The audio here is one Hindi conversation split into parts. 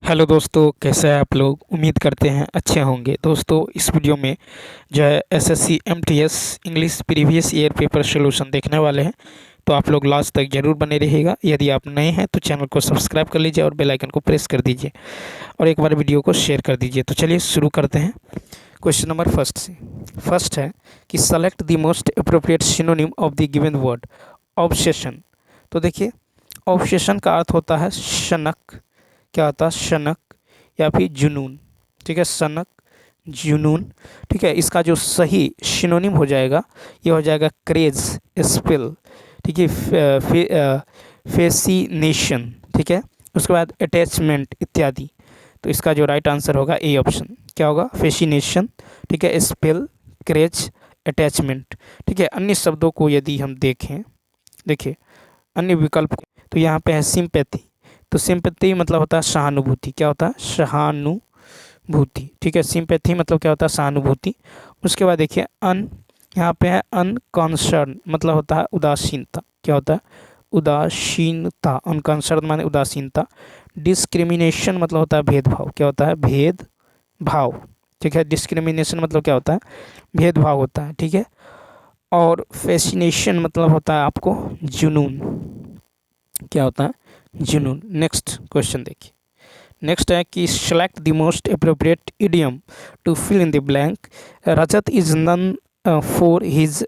हेलो दोस्तों, कैसे हैं आप लोग। उम्मीद करते हैं अच्छे होंगे। दोस्तों, इस वीडियो में जो है SSC MTS English previous year paper solution देखने वाले हैं। तो आप लोग लास्ट तक जरूर बने रहिएगा। यदि आप नए हैं तो चैनल को सब्सक्राइब कर लीजिए और बेल आइकन को प्रेस कर दीजिए और एक बार वीडियो को शेयर कर दीजिए। तो चलिए शुरू करते हैं क्वेश्चन नंबर फर्स्ट से। फर्स्ट है कि select the most appropriate synonym of the given word obsession. तो देखिए, ऑब्सेशन का अर्थ होता है शनक। क्या होता है? शनक या फिर जुनून। ठीक है, शनक, जुनून। ठीक है, इसका जो सही सिनोनिम हो जाएगा ये हो जाएगा क्रेज, स्पिल। ठीक है, फेसिनेशन। ठीक है, उसके बाद अटैचमेंट इत्यादि। तो इसका जो राइट आंसर होगा ए ऑप्शन। क्या होगा? फेसिनेशन। ठीक है, स्पिल, क्रेज, अटैचमेंट। ठीक है, अन्य शब्दों को यदि हम देखें, देखिए अन्य विकल्प तो यहाँ पे है सिंपैथी। तो सिंपैथी मतलब होता है सहानुभूति। क्या होता है? सहानुभूति। ठीक है, सिंपैथी मतलब क्या होता है? सहानुभूति। उसके बाद देखिए यहाँ पे है अनकंसर्न मतलब होता है उदासीनता। क्या होता है? उदासीनता। अनकंसर्न माने उदासीनता। डिस्क्रिमिनेशन मतलब होता है भेदभाव। क्या होता है? भेदभाव। ठीक है, डिस्क्रिमिनेशन मतलब क्या होता है? भेदभाव होता है। ठीक है, और फैसिनेशन मतलब होता है आपको जुनून। क्या होता है? जुनून। नेक्स्ट क्वेश्चन देखिए। नेक्स्ट है कि select the most appropriate idiom to fill in the blank. Rajat is none for his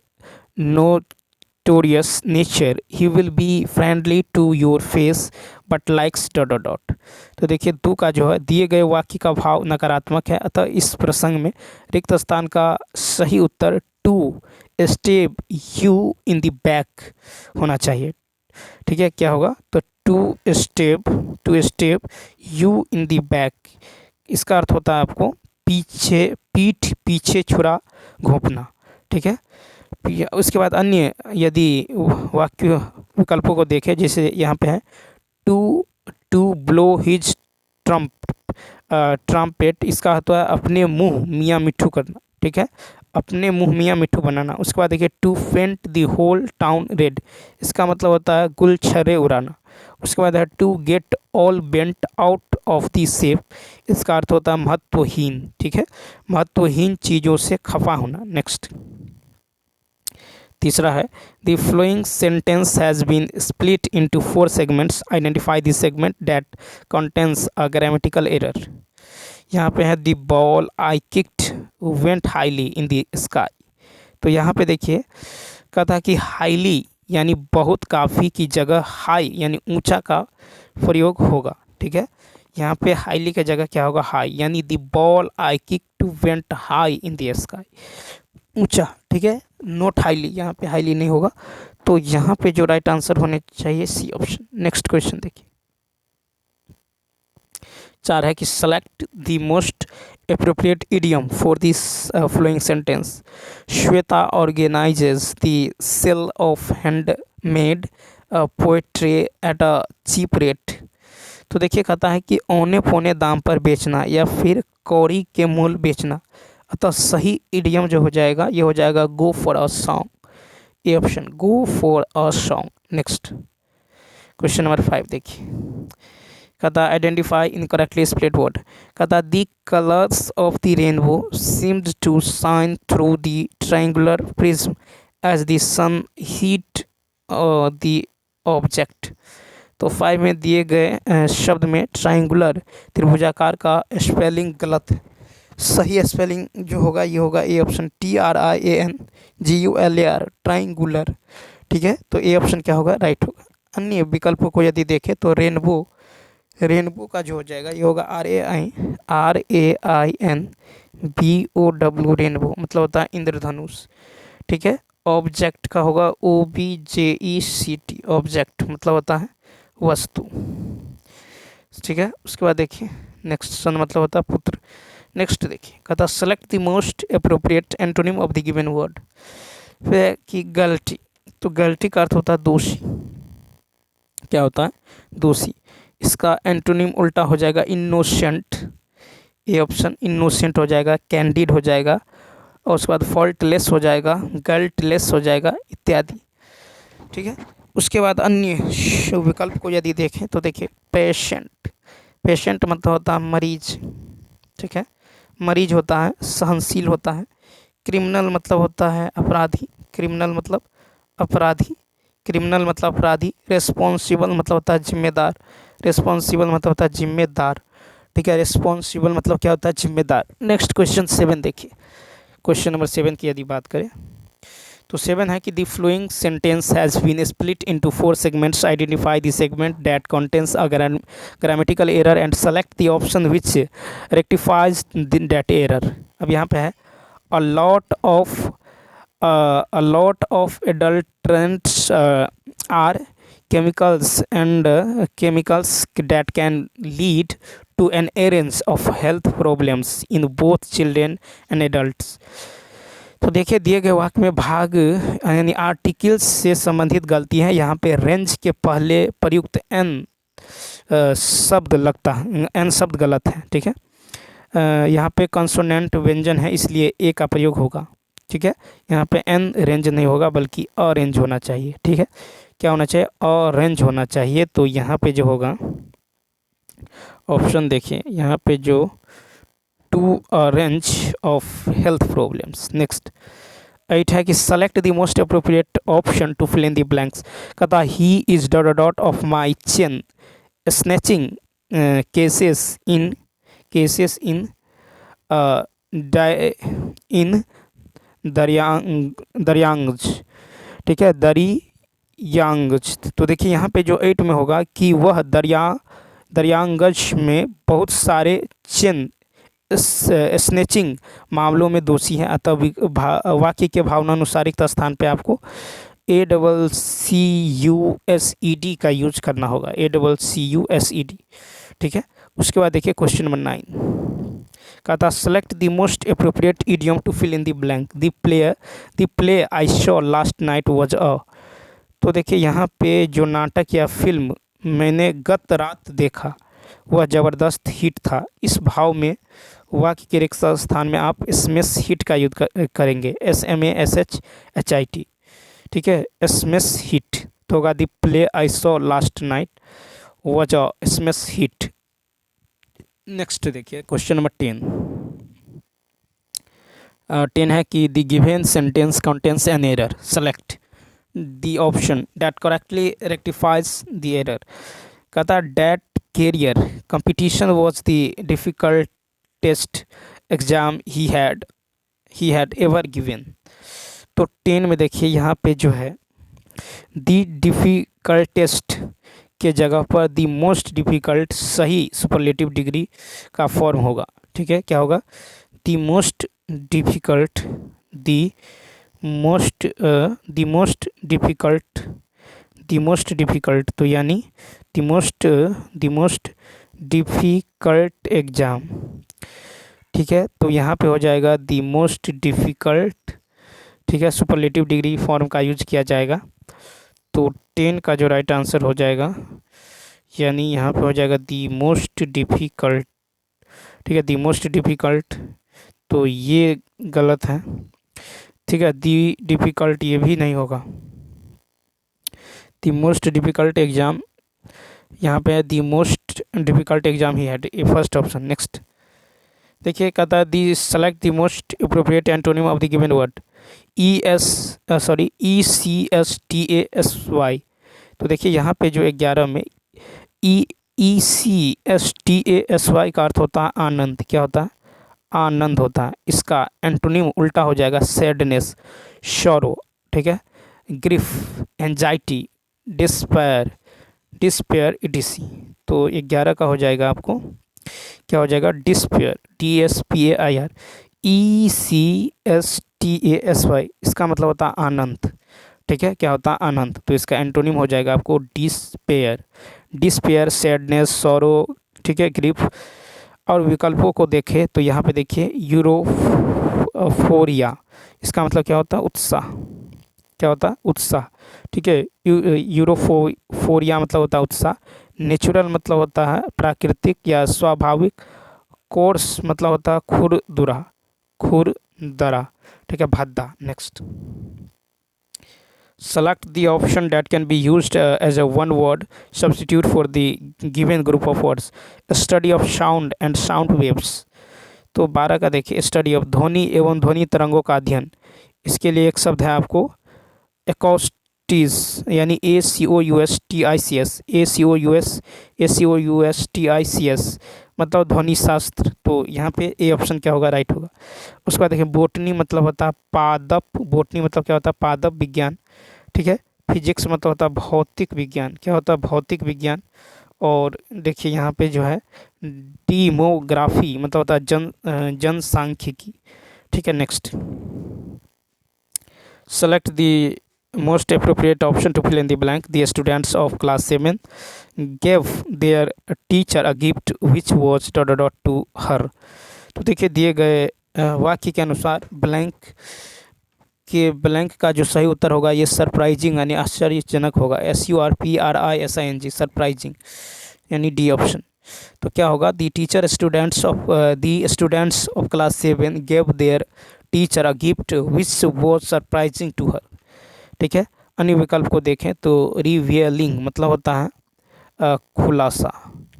notorious nature, he will be friendly to your face but likes dot dot dot. तो देखिए, दू का जो है दिए गए वाक्य का भाव नकारात्मक है, अतः इस प्रसंग में रिक्त स्थान का सही उत्तर to step you in the back होना चाहिए। ठीक है, क्या होगा? तो to step you in the back. इसका अर्थ होता है आपको पीछे, पीठ पीछे छुरा घोंपना। ठीक है, उसके बाद अन्य यदि वाक्य विकल्पों को देखें, जैसे यहाँ पे है to to blow his trumpet. इसका होता है अपने मुंह मियाँ मिट्ठू करना। ठीक है, अपने मुंह मियाँ मिट्ठू बनाना। उसके बाद देखिए to paint the whole town red. इसका मतलब होता है गुलछर्रे उड़ाना। उसके बाद है to get all bent out of the shape. इसका अर्थ होता है महत्वहीन। ठीक है, महत्वहीन चीज़ों से खफा होना। नेक्स्ट तीसरा है the flowing sentence has been split into 4 segments, identify the segment that contains a grammatical error. यहाँ पे है the ball I kicked went highly in the sky. तो यहाँ पे देखिए कहता है कि हाईली यानी बहुत, काफ़ी की जगह हाई यानी ऊंचा का प्रयोग होगा। ठीक है, यहाँ पे हाईली की जगह क्या होगा? हाई, यानी the ball I kicked went high in the sky, ऊंचा। ठीक है, नोट हाईली, यहाँ पे हाईली नहीं होगा। तो यहाँ पे जो राइट आंसर होने चाहिए सी ऑप्शन। नेक्स्ट क्वेश्चन देखिए। 4 है कि select the most appropriate idiom for this following sentence. Shweta organizes the sale of handmade poetry at a cheap rate. तो देखिए कहता है कि औने पौने दाम पर बेचना या फिर कौड़ी के मूल बेचना। अतः सही इडियम जो हो जाएगा ये हो जाएगा go for a song. A option, go for a song. Next question number 5 देखिए। कहता आइडेंटिफाई इनकरेक्टली स्प्लिट वर्ड। कहता the colours of the rainbow seemed to shine through the triangular prism as the sun hit the object. तो 5 में दिए गए शब्द में ट्रायंगुलर त्रिभुजाकार का स्पेलिंग गलत है। सही स्पेलिंग जो होगा ये होगा ए ऑप्शन, TRIANGULAR, ट्रायंगुलर। ठीक है, तो ए ऑप्शन क्या होगा? राइट होगा। अन्य विकल्पों को यदि देखें तो रेनबो का जो हो जाएगा ये होगा RAINBOW, रेनबो मतलब होता है इंद्रधनुष। ठीक है, ऑब्जेक्ट का होगा OBJECT, ऑब्जेक्ट मतलब होता है वस्तु। ठीक है, उसके बाद देखिए नेक्स्ट सन मतलब होता है पुत्र। नेक्स्ट देखिए कहता select the most appropriate antonym of the given word. फिर कि गलती। तो गलती का अर्थ होता है दोषी। क्या होता है? दोषी। इसका एंटोनिम उल्टा हो जाएगा इनोसेंट। ए ऑप्शन, इनोसेंट हो जाएगा, कैंडिड हो जाएगा, और उसके बाद फॉल्टलेस हो जाएगा, गल्टलेस हो जाएगा इत्यादि। ठीक है, उसके बाद अन्य विकल्प को यदि देखें तो देखिए पेशेंट, पेशेंट मतलब होता है मरीज, ठीक है, मरीज होता है, सहनशील होता है। क्रिमिनल मतलब होता है अपराधी, क्रिमिनल मतलब अपराधी, क्रिमिनल मतलब अपराधी। रेस्पॉन्सिबल मतलब होता है जिम्मेदार, रेस्पॉन्सिबल मतलब होता है जिम्मेदार, ठीक है। रेस्पॉन्सिबल मतलब क्या होता है, जिम्मेदार। नेक्स्ट क्वेश्चन 7 देखिए, क्वेश्चन नंबर 7 की यदि बात करें तो 7 है कि the flowing sentence has been split into 4 segments, identify the segment that contains a grammatical error and select the option which rectifies that error. अब यहाँ पे है a lot of adulterants are chemicals that can lead to an array of health problems in both children and adults। तो देखिए दिए गए वाक्य में भाग यानी आर्टिकल्स से संबंधित गलती है। यहाँ पे रेंज के पहले प्रयुक्त एन शब्द लगता है, एन शब्द गलत है, ठीक है। यहाँ पे कंसोनेंट व्यंजन है इसलिए ए का प्रयोग होगा, ठीक है। यहाँ पे एन रेंज नहीं होगा बल्कि ऑरेंज होना चाहिए, ठीक है। क्या होना चाहिए, ऑरेंज होना चाहिए। तो यहाँ पे जो होगा ऑप्शन देखिए, यहाँ पे जो to a range of health problems. Next 8 है कि select the most appropriate option to fill in the blanks. कहता he is dot dot of my chain snatching cases in in Daryaganj, ठीक है, दरियांगज। तो देखिए यहाँ पे जो 8 में होगा कि वह दरियांगज में बहुत सारे चेन स्नेचिंग मामलों में दोषी है। अतः वाक्य के भावनानुसारिक स्थान पे आपको ACCUSED का यूज करना होगा, ACCUSED, ठीक है। उसके बाद देखिए क्वेश्चन नंबर 9 कहता select the most appropriate idiom to fill in the blank. The play I saw last night was a. तो देखिए यहाँ पे जो नाटक या फिल्म मैंने गत रात देखा वह ज़बरदस्त हिट था। इस भाव में वाक्य के रिक्त स्थान में आप स्मैश हिट का यूज करेंगे, SMASHHIT, ठीक है, स्मैश हिट। तो होगा the play I saw last night was a smash hit. Next देखिए क्वेश्चन नंबर 10 है कि the given sentence contains an error, select the option that correctly rectifies the error. कहता that career competition was the difficultest exam he had ever given. तो 10 में देखिए यहाँ पे जो है द डिफिकल्टेस्ट के जगह पर द मोस्ट डिफ़िकल्ट सही सुपरलेटिव डिग्री का फॉर्म होगा, ठीक है। क्या होगा, the most difficult, the most difficult, तो यानी द मोस्ट डिफ़िकल्ट एग्ज़ाम, ठीक है। तो यहाँ पे हो जाएगा द मोस्ट डिफ़िकल्ट, ठीक है, सुपरलेटिव डिग्री फॉर्म का यूज किया जाएगा। तो 10 का जो राइट आंसर हो जाएगा यानी यहाँ पे हो जाएगा दी मोस्ट डिफ़िकल्ट, ठीक है, दी मोस्ट डिफ़िकल्ट। तो ये गलत है, ठीक है, दी डिफ़िकल्ट ये भी नहीं होगा। दी मोस्ट डिफ़िकल्ट एग्ज़ाम यहाँ पे है, the most difficult exam he है, ये फर्स्ट ऑप्शन। नेक्स्ट देखिए कहता है the select the most appropriate antonym of the given word, ECSTASY। तो देखिए यहाँ पे जो 11 में ECSTASY का अर्थ होता है आनंद। क्या होता है, आनंद होता है। इसका एंटोनिम उल्टा हो जाएगा सैडनेस, शोरो, ठीक है, ग्रीफ, एंजाइटी, डिस्पेयर ETC। तो 11 का हो जाएगा आपको, क्या हो जाएगा, डिस्पेयर, DSPAIR। ECSTASY इसका मतलब होता है आनंद, ठीक है, क्या होता है आनंद। तो इसका एंटोनिम हो जाएगा आपको डिस्पेयर, सैडनेस, सॉरो, ठीक है, ग्रीफ। और विकल्पों को देखें तो यहाँ पे देखिए यूरोफोरिया, इसका मतलब क्या होता है, उत्साह। क्या होता है, उत्साह, ठीक है। यूरोफोरिया मतलब होता है उत्साह। नेचुरल मतलब होता है प्राकृतिक या स्वाभाविक। कोर्स मतलब होता है खुरदरा, ठीक है, भद्दा। Next select the option that can be used as a one word substitute for the given group of words. Study of sound and sound waves. तो 12 का देखिए, स्टडी ऑफ ध्वनि एवं ध्वनि तरंगों का अध्ययन। इसके लिए एक शब्द है आपको एकॉस्टिस, यानी ACOUSTICS, ACOUSTICS, मतलब ध्वनि शास्त्र। तो यहाँ पे ए ऑप्शन क्या होगा, राइट होगा। उसके बाद देखिए बोटनी मतलब होता है पादप, बोटनी मतलब क्या होता है, पादप विज्ञान, ठीक है। फिजिक्स मतलब होता है भौतिक विज्ञान, क्या होता है, भौतिक विज्ञान। और देखिए यहाँ पे जो है डीमोग्राफी मतलब होता है जनसांख्यिकी, ठीक है। Next, select the most appropriate option to fill in the blank. The students of class 7 gave their teacher a gift which was ... to her. तो देखिए दिए गए वाक्य के अनुसार ब्लैंक का जो सही उत्तर होगा ये सरप्राइजिंग यानी आश्चर्यजनक होगा, SURPRISING, सरप्राइजिंग, यानी डी ऑप्शन। तो क्या होगा, the students of class 7 gave their teacher a gift which was surprising to her, ठीक है। अन्य विकल्प को देखें तो रिवीलिंग मतलब होता है खुलासा,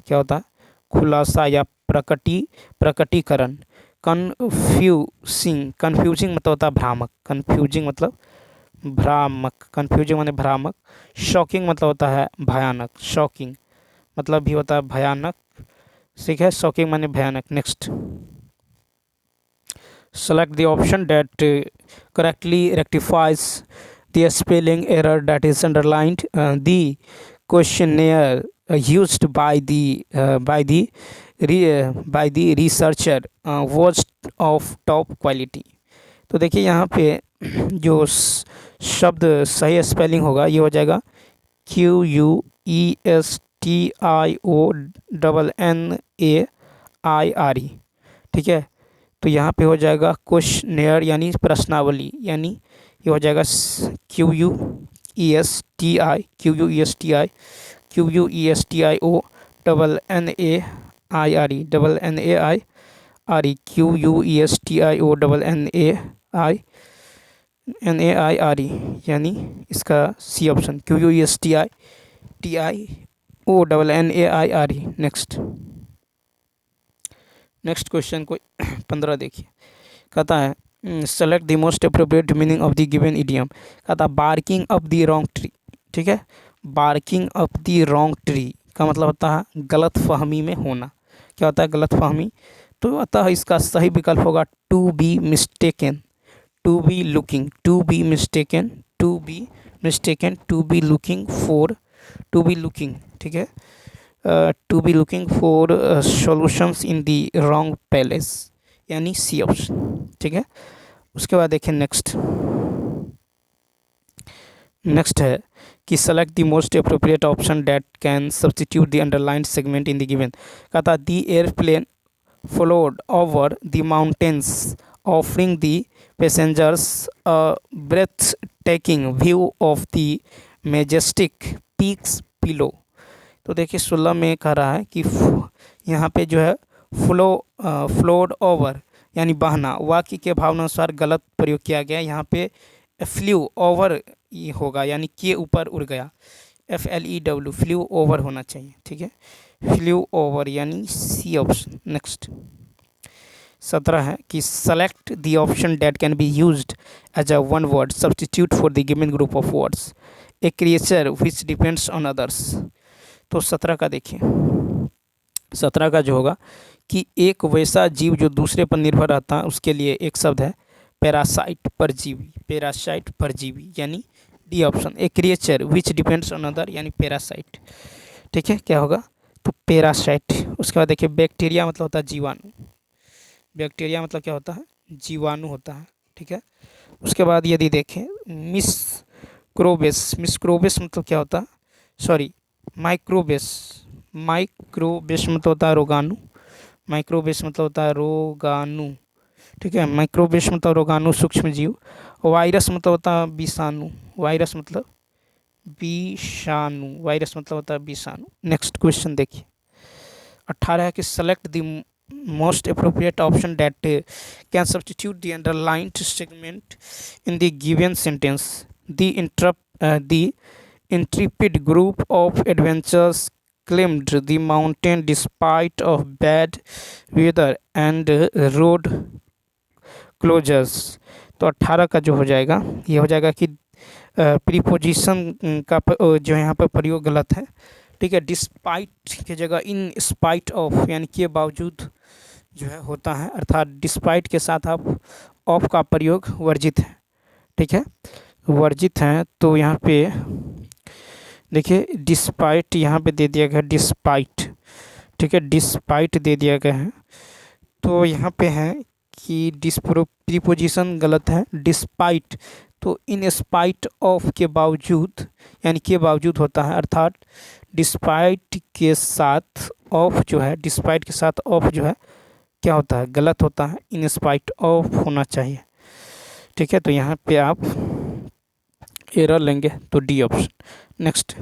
क्या होता है, खुलासा या प्रकटीकरण। कन्फ्यूजिंग मतलब होता है भ्रामक, कन्फ्यूजिंग मतलब भ्रामक, कन्फ्यूजिंग माने भ्रामक। शॉकिंग मतलब होता है भयानक, शॉकिंग मतलब भी होता है भयानक, ठीक है। शॉकिंग माने भयानक। Next, select the option that correctly rectifies the spelling error that is underlined. The questionnaire used by the researcher was of top quality. तो देखिए यहाँ पे जो शब्द सही स्पेलिंग होगा ये हो जाएगा QUESTIONNAIRE, ठीक है। तो यहाँ पे हो जाएगा क्वेश्चनेयर यानी प्रश्नावली, यानी ये हो जाएगा QUESTIONNAIRE, यानी इसका C option QUESTIONNAIRE। Next question को 15 देखिए, कहता है select the most appropriate meaning of the given idiom. कहता है barking up the wrong tree, ठीक है। Barking up the wrong tree का मतलब होता है गलत फहमी में होना, क्या होता है, गलत फहमी। तो अतः इसका सही विकल्प होगा to be mistaken, to be looking, to be mistaken, to be mistaken, to be looking for, to be looking, ठीक है, to be looking for solutions in the wrong palace, यानी सी ऑप्शन, ठीक है। उसके बाद देखें नेक्स्ट है कि select the most appropriate option that can substitute the underlined segment in the given. कहता the airplane flowed over the mountains offering the passengers a breath taking view of the majestic peaks below. तो देखिए 16 में कह रहा है कि यहाँ पे जो है फ्लोड ओवर यानी बहना, वाक्य के भावानुसार गलत प्रयोग किया गया। यहाँ पे फ्ल्यू ओवर ये होगा, यानी के ऊपर उड़ गया, FLEW, फ्ल्यू ओवर होना चाहिए, ठीक है, फ्ल्यू ओवर, यानी सी ऑप्शन। नेक्स्ट 17 है कि select the option that can be used as a one word substitute for the given group of words, a creature which depends on others. तो 17 का देखिए, 17 का जो होगा कि एक वैसा जीव जो दूसरे पर निर्भर रहता है, उसके लिए एक शब्द है पैरासाइट, परजीवी, पैरासाइट परजीवी, यानी D option, A creature which depends on other, यानी पैरासाइट, ठीक है। क्या होगा, तो पैरासाइट। उसके बाद देखिए बैक्टीरिया मतलब होता है जीवाणु, बैक्टीरिया मतलब क्या होता है, जीवाणु होता है, ठीक है। उसके बाद यदि देखें मिस्क्रोबेस, मिस्क्रोबेस मतलब क्या होता है, सॉरी माइक्रोबेस, माइक्रोबेस मतलब होता है रोगाणु, माइक्रोबेस मतलब होता है रोगाणु, ठीक है। माइक्रोबेस मतलब रोगाणु, सूक्ष्म जीव। वायरस मतलब होता है विषाणु, वायरस मतलब विषाणु, वायरस मतलब होता है विषाणु। नेक्स्ट क्वेश्चन देखिए 18 है कि select the most appropriate option that can substitute the underlined segment in the given sentence. The the intrepid group of adventurers climbed the mountain despite of bad weather and road closures। तो 18 का जो हो जाएगा ये हो जाएगा कि प्रीपोजिशन का जो यहाँ पर प्रयोग गलत है, ठीक है। डिस्पाइट की जगह इन स्पाइट ऑफ यानी के बावजूद जो है होता है, अर्थात डिस्पाइट के साथ आप ऑफ का प्रयोग वर्जित है, ठीक है, वर्जित है। तो यहाँ पे देखिए डिस्पाइट यहाँ पे दे दिया गया डिस्पाइट, ठीक है, डिस्पाइट दे दिया गया है। तो यहाँ पे है कि प्रीपोजिशन गलत है, डिस्पाइट तो इन स्पाइट ऑफ के बावजूद यानी के बावजूद होता है, अर्थात डिस्पाइट के साथ ऑफ जो है, डिस्पाइट के साथ ऑफ जो है क्या होता है, गलत होता है, इन स्पाइट ऑफ होना चाहिए, ठीक है। तो यहाँ पे आप एरर लेंगे तो डी ऑप्शन। नेक्स्ट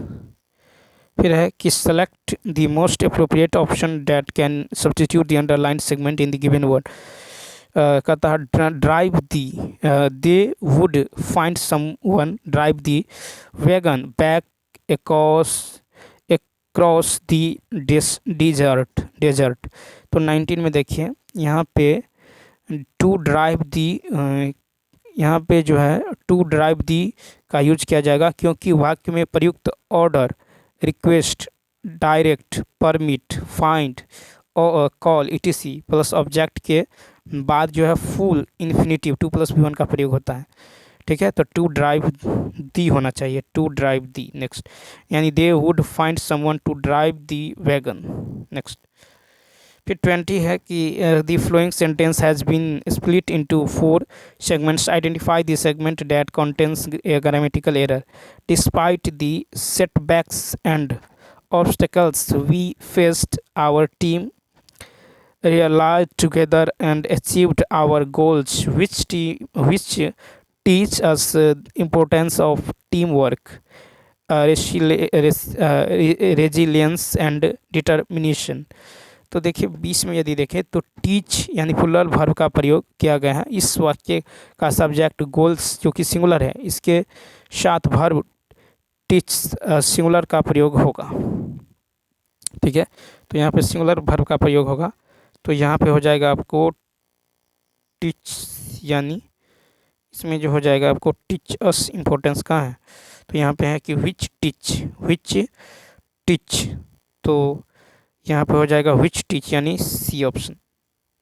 फिर है कि select the most appropriate option that can substitute the underline segment in the given word. कहता है drive the, they would find someone drive the wagon back across the desert. तो 19 में देखिए यहाँ पे टू ड्राइव दी, यहाँ पे जो है टू ड्राइव दी का यूज किया जाएगा क्योंकि वाक्य में प्रयुक्त order, request, direct, permit, find और कॉल इटीसी प्लस ऑब्जेक्ट के बाद जो है फुल इन्फिनेटिव 2 + V1 का प्रयोग होता है, ठीक है। तो टू ड्राइव दी होना चाहिए, टू ड्राइव दी। नेक्स्ट यानी they would find someone to drive the wagon. Next फिर 20 है कि the flowing sentence has been split into 4 segments, identify the segment that contains a grammatical error. Despite the setbacks and obstacles we faced, our team realized together and achieved our goals, which teach us importance of teamwork, resilience and determination। तो देखिए 20 में यदि देखें तो टीच यानी प्लूरल वर्ब का प्रयोग किया गया है। इस वाक्य का सब्जेक्ट गोल्स जो कि सिंगुलर है, इसके साथ वर्ब टीच सिंगुलर का प्रयोग होगा, ठीक है। तो यहाँ पे सिंगुलर वर्ब का प्रयोग होगा, तो यहाँ पे हो जाएगा आपको टीच, यानी इसमें जो हो जाएगा आपको टीच अस इम्पोर्टेंस कहाँ है, तो यहाँ पे है कि विच टीच, तो यहाँ पे हो जाएगा विच टीच यानी सी ऑप्शन।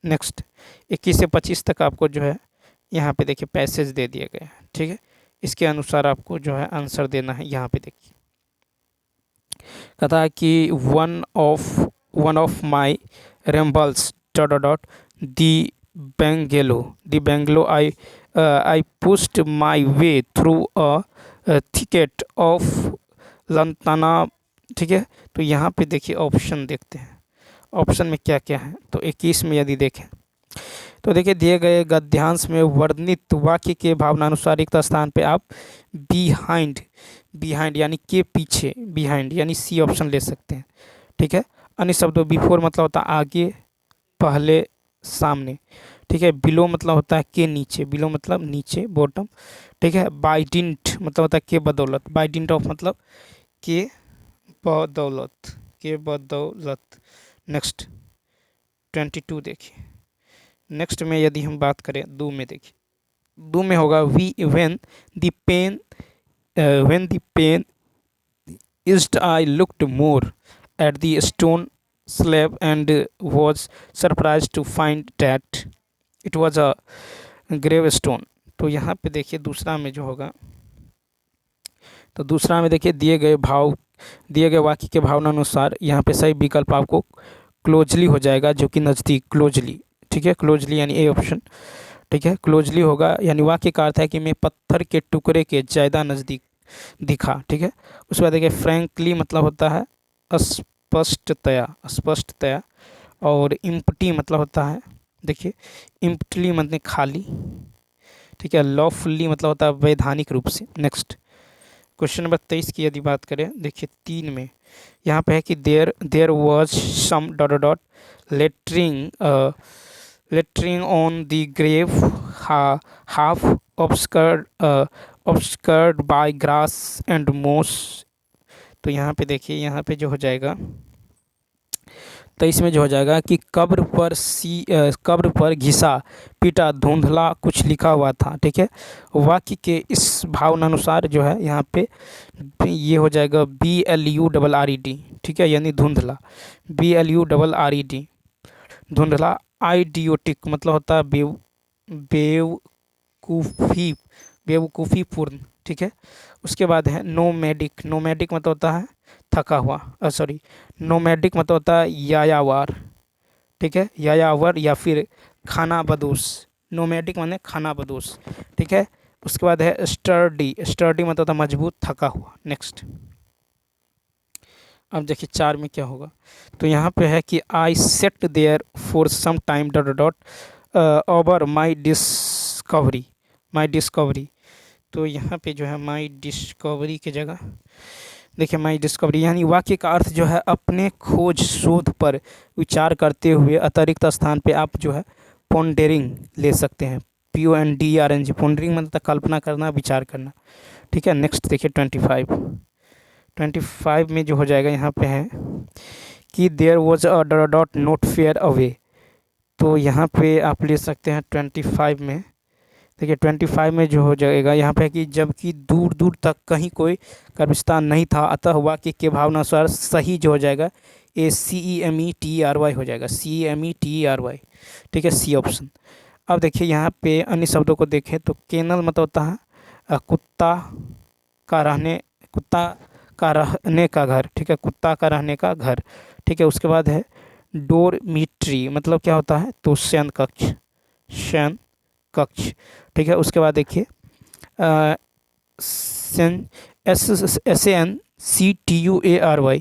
नेक्स्ट 21 से 25 तक आपको जो है यहाँ पे देखिए पैसेज दे दिया गया है, ठीक है। इसके अनुसार आपको जो है आंसर देना है। यहाँ पे देखिए कहता है कि one of my rambles the bungalow I pushed my way through a thicket of lantana, ठीक है। तो यहाँ पे देखिए ऑप्शन देखते हैं, ऑप्शन में क्या क्या है। तो 21 में यदि देखें तो देखिए दिए गए गद्यांश में वर्णित वाक्य के भावनानुसार रिक्त स्थान पे आप बिहाइंड यानी के पीछे, बिहाइंड यानी सी ऑप्शन ले सकते हैं, ठीक है। अन्य शब्दों बिफोर मतलब होता है आगे, पहले, सामने, ठीक है। बिलो मतलब होता है के नीचे, बिलो मतलब नीचे, बॉटम, ठीक है। बाय डिंट मतलब होता है के बदौलत, बाय डिंट ऑफ मतलब के बदौलत। नेक्स्ट 22 देखिए। नेक्स्ट में यदि हम बात करें दो में, देखिए दो में होगा when the pain eased I looked more at the stone slab and was surprised to find that it was a gravestone। तो यहाँ पे देखिए दूसरा में जो होगा, तो दूसरा में देखिए दिए गए वाक्य के भावनानुसार यहाँ पे सही विकल्प आपको क्लोजली हो जाएगा, जो कि नज़दीक, क्लोजली, ठीक है। क्लोजली यानी ए ऑप्शन, ठीक है। क्लोजली होगा यानी वाक्य का अर्थ है कि मैं पत्थर के टुकड़े के ज़्यादा नज़दीक दिखा, ठीक है। उसके बाद देखिए फ्रैंकली मतलब होता है स्पष्टतया, और इम्प्टी मतलब होता है, देखिए इम्प्टली मतलब खाली, ठीक है। लॉफुली मतलब होता है वैधानिक रूप से। नेक्स्ट क्वेश्चन नंबर 23 की यदि बात करें, देखिए 3 में यहाँ पे है कि there was some lettering on the grave half obscured by grass and moss. तो यहाँ पे देखिए, यहाँ पे जो हो जाएगा, तो इसमें जो हो जाएगा कि कब्र पर घिसा पीटा धुंधला कुछ लिखा हुआ था। ठीक है, वाक्य के इस भावनानुसार जो है यहाँ पे ये हो जाएगा BLURRED। ठीक है, यानी धुंधला, BLURRED धुंधला। आइडियोटिक मतलब होता है बेवकूफ़ीपूर्ण। ठीक है, उसके बाद है नोमैडिक। नोमैडिक मतलब होता है थका हुआ, सॉरी, नोमैडिक मतलब होता है यायावर। ठीक है, यायावर या फिर खाना बदोश। नोमैडिक माने खाना बदोश। ठीक है, उसके बाद है स्टर्डी। स्टर्डी मतलब होता है मजबूत, थका हुआ। नेक्स्ट, अब देखिए 4 में क्या होगा। तो यहाँ पे है कि I sat there for some time dot dot over my discovery. तो यहाँ पे जो है माई डिस्कवरी की जगह देखिए माई डिस्कवरी, यानी वाक्य का अर्थ जो है अपने खोज शोध पर विचार करते हुए अतिरिक्त स्थान पे आप जो है पॉन्डरिंग ले सकते हैं। PONDERING, पॉन्डरिंग मतलब कल्पना करना, विचार करना। ठीक है, नेक्स्ट देखिए 25 में जो हो जाएगा यहाँ पे है कि there was a dot not fair away. तो यहाँ पे आप ले सकते हैं 25 में। देखिए 25 में जो हो जाएगा यहाँ पे कि जबकि दूर दूर तक कहीं कोई कब्रिस्तान नहीं था, अतः वाक्य के भावनानुसार सही जो हो जाएगा CEMETERY हो जाएगा, CEMETERY। ठीक है, सी ऑप्शन। अब देखिए यहाँ पे अन्य शब्दों को देखें तो केनल मतलब होता है कुत्ता का रहने का घर। ठीक है, कुत्ता का रहने का घर। ठीक है, उसके बाद है डोरमिट्री मतलब क्या होता है, तो शयन कक्ष। ठीक है, उसके बाद देखिए SANCTUARY,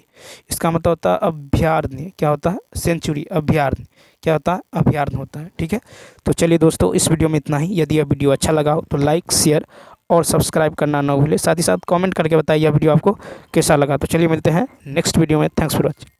इसका मतलब होता है अभ्यारण्य। क्या होता है, सेंचुरी, अभ्यारण्य। क्या होता है, अभ्यारण्य होता है। ठीक है, तो चलिए दोस्तों, इस वीडियो में इतना ही। यदि यह वीडियो अच्छा लगा हो तो लाइक, शेयर और सब्सक्राइब करना ना भूलें। साथ ही साथ कमेंट करके बताइए यह वीडियो आपको कैसा लगा। तो चलिए मिलते हैं नेक्स्ट वीडियो में। Thanks for watching.